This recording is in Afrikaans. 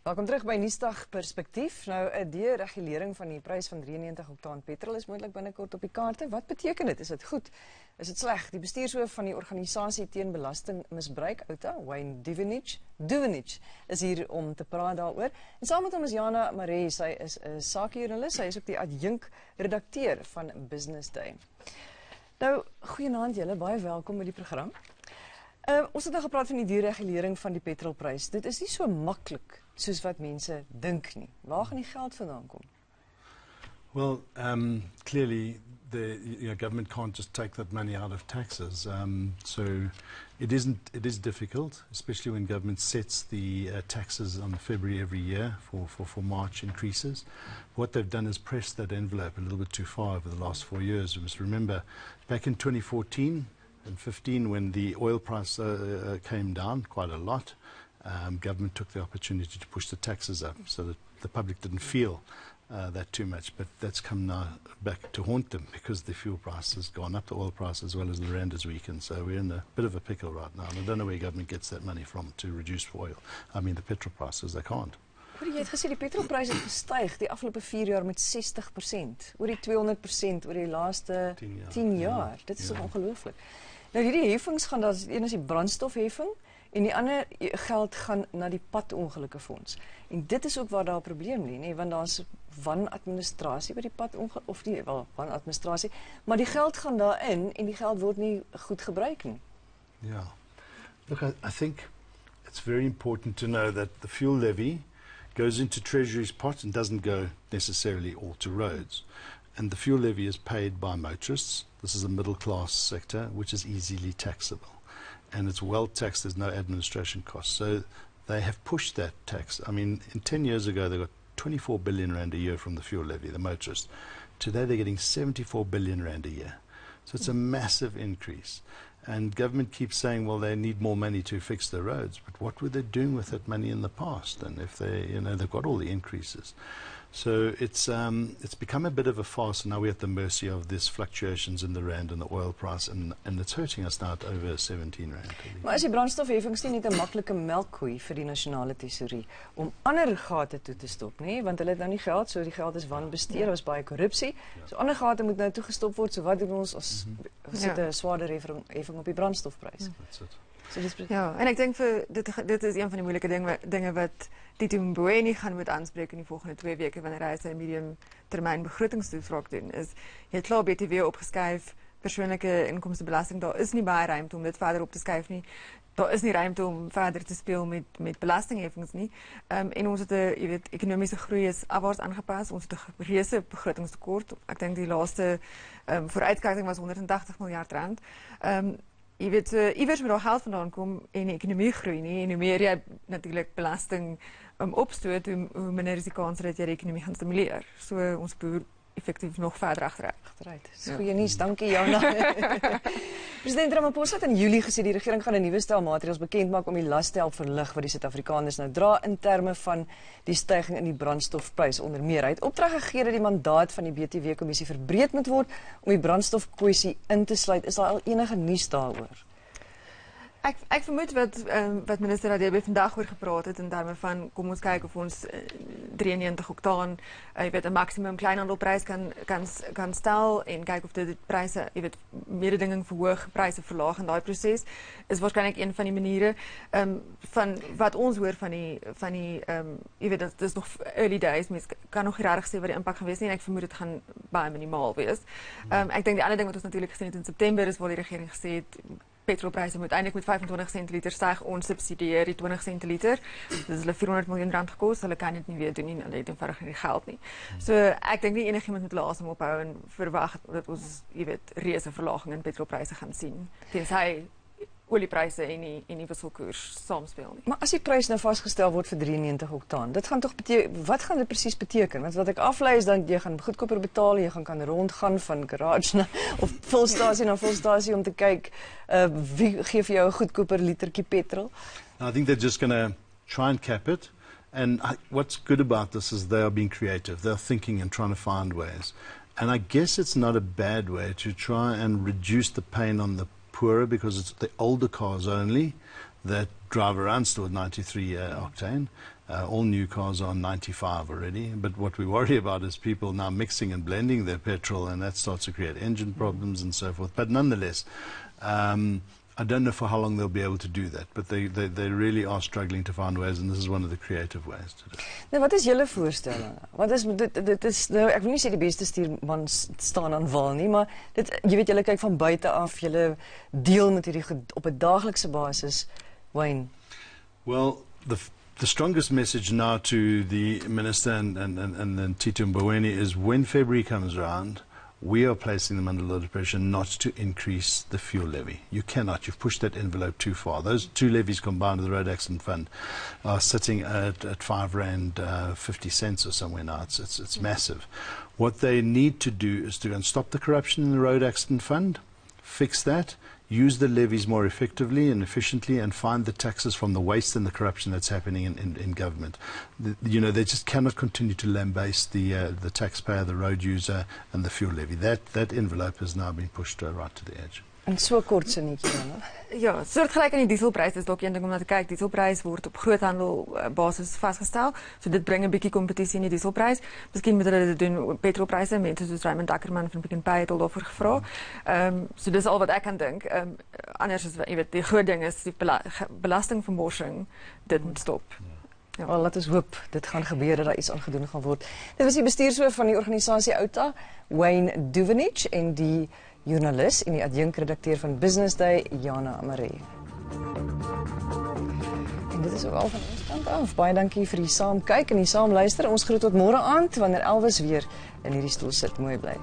Welkom terug by Nuusdag Perspektief. Nou, 'n deregulering van die prys van 93 oktaan petrol is moontlik binnekort op die kaarte. Wat beteken dit? Is dit goed? Is dit sleg? Die bestuurshoof van die organisasie teen belastingmisbruik, OUTA, Wayne Duvenhage, is hier om te praat daaroor. En saam met hom is Jana Marais. Sy is 'n sakejoernalis. Sy is ook die adjunk redakteur van Business Day. Nou, goeienaand julle, baie welkom by die program. Ons het nou gepraat van die deregulering van die petrolprys. Dit is nie so maklik soos wat mense dink nie. Waar gaan die geld vandaan kom? Well, clearly the government can't just take that money out of taxes. So it is difficult, especially when government sets the taxes on February every year for March increases. What they've done is press that envelope a little bit too far over the last 4 years. We must remember back in 2014 and 15, when the oil price came down quite a lot, government took the opportunity to push the taxes up so that the public didn't feel that too much. But that's come now back to haunt them because the fuel price has gone up, the oil price, as well as the rand has weakened. So we're in a bit of a pickle right now. And I don't know where government gets that money from to reduce oil. I mean, the petrol prices, they can't. Jy het gesê die petrolprys het gestyg die afgelope 4 jaar met 60%, oor die 200% oor die laaste 10 jaar. Dit is ongelooflik. Nou hierdie heffings gaan, daar is een is die brandstofheffing en die ander geld gaan na die padongelukkefonds. En dit is ook waar daar 'n probleem lê, nee, want daar's wanadministrasie by die of nie wel wanadministrasie, maar die geld gaan daarin en die geld word nie goed gebruik nie. Yeah. Look, I think it's very important to know that the fuel levy goes into Treasury's pot and doesn't go necessarily all to roads. And the fuel levy is paid by motorists. This is a middle class sector which is easily taxable. And it's well taxed, there's no administration costs. So they have pushed that tax. I mean, in 10 years ago, they got 24 billion rand a year from the fuel levy, the motorists. Today, they're getting 74 billion rand a year. So it's a massive increase. And government keeps saying, well, they need more money to fix the roads. But what were they doing with that money in the past? And if they, they've got all the increases. So it's become a bit of a farce, and now we're at the mercy of these fluctuations in the rand and the oil price, and it's hurting us now at over 17 rand. Maar as die brandstofheffings nie 'n maklike melkkoe vir die nasionale tesourie om ander gate toe te stop, nê, want hulle het nou nie geld, so die geld is wanbesteed, daar was baie korrupsie. So ander gate moet nou toegestop word. So wat doen ons as sit 'n swaarder heffing op die brandstofprys? Ja, en ek dink dit is een van die moeilike dinge wat Tito Mboweni gaan moet aanspreek in die volgende 2 weke wanneer hy sy mediumtermyn begrotingstoespraak doen. Is jy het klaar BTW opgeskuif, persoonlike inkomstebelasting, daar is nie baie ruimte om dit verder op te skuif nie. Daar is nie ruimte om verder te speel met belastingheffings nie. En ons het 'n, ekonomiese groei is afwaarts aangepas. Ons het 'n reuse begrotingstekort. Ek dink die laaste vooruitskaking was 180 miljard rand. Iewers moet daar geld vandaan kom en die ekonomie groei nie. En hoe meer jy natuurlik belasting opstoot, hoe minder is die kans dat jy die ekonomie gaan stimuleer. So ons boer effektief nog verder achteruit. Dis goeie nuus, dankie Jana. President Ramaphosa het in Julie gesê die regering gaan 'n nuwe stel maatreëls bekend maak om die las te help verlig wat die Suid-Afrikaners nou dra in terme van die styging in die brandstofprys onder meer. Hy het opdrag gegee dat die mandaat van die BTW-kommissie verbreed moet word om die brandstofkwessie in te sluit. Is daar al enige nuus daaroor? Ek vermoed wat minister Radebe vandag oor gepraat het in terme van kom ons kyk of ons 93 oktaan, 'n maksimum kleinhandelprys kan stel en kyk of dit pryse, mededinging verhoog, pryse verlaag in daai proses is waarskynlik een van die maniere van wat ons hoor van die dit is nog early days, mens kan nog nie regtig sê wat die impak gaan wees nie en ek vermoed dit gaan baie minimaal wees. Ek dink die ander ding wat ons natuurlik gesien het in September is waar die regering gesê het petrolpryse moet eintlik met 25 sent liter styg, ons subsidieer die 20 sent liter. Dit is hulle 400 miljoen rand gekos, hulle kan dit nie weer doen nie, hulle het eenvoudig nie die geld nie. So ek dink nie enigiemand moet hulle asem ophou en verwag dat ons, reuse verlaging in petrolpryse gaan sien, tensy oliepryse en die wisselkoers saamspeel nie. Maar as die prys nou vasgestel word vir 93 oktaan, dit gaan tog wat gaan dit presies beteken? Want wat ek aflei is dan jy gaan goedkoper betaal, jy kan rondgaan van garage na of fulstasie na fulstasie om te kyk wie gee vir jou 'n goedkoper litertjie petrol. I think they're just going to try and cap it. And what's good about this is they are being creative. They're thinking and trying to find ways. And I guess it's not a bad way to try and reduce the pain on the poorer because it's the older cars only that drive around still at 93 octane. All new cars are on 95 already, but what we worry about is people now mixing and blending their petrol, and that starts to create engine problems and so forth. But nonetheless, I don't know for how long they'll be able to do that, but they really are struggling to find ways, and this is one of the creative ways to do it. Nou, wat is julle voorstelling? Wat is dit is nou, ek wil nie sê die beste stuurman staan aan wal nie, maar dit jy weet julle kyk van buite af, julle deel met hierdie op 'n daaglikse basis. Wayne. Well, the strongest message now to the minister and then Tito Mboweni is when February comes around, we are placing them under a lot of pressure not to increase the fuel levy. You cannot. You've pushed that envelope too far. Those two levies combined with the Road Accident Fund are sitting at R5.50 or somewhere now. It's massive. What they need to do is to go and stop the corruption in the Road Accident Fund, fix that, use the levies more effectively and efficiently, and find the taxes from the waste and the corruption that's happening in government. You know, they just cannot continue to lambaste the taxpayer, the road user, and the fuel levy. That envelope has now been pushed right to the edge. En so kort sinnetjie dan. Ja, soortgelyk aan die dieselprys is dalk een ding om na te kyk. Dieselprys word op groothandelbasis vasgestel. So dit bring 'n bietjie kompetisie in die dieselprys. Miskien moet hulle dit doen op petrolpryse. Mense soos Raymond Ackerman van Pick n Pay het al daarvoor gevra. So dis al wat ek kan dink. Anders is jy weet die groot ding is die belastingvermorsing. Dit moet stop. Ja, wel, laat ons hoop dit gaan gebeur dat daar iets aan gedoen gaan word. Dit was die bestuurshoof van die organisasie OUTA, Wayne Duvenhage, en die joernalis en die adjunkredakteur van Business Day, Jana Marais. En dit is ook al van ons kant af. Baie dankie vir die saamkyk en die saamluister. Ons groet tot môre aand wanneer Elvis weer in hierdie stoel sit. Mooi bly.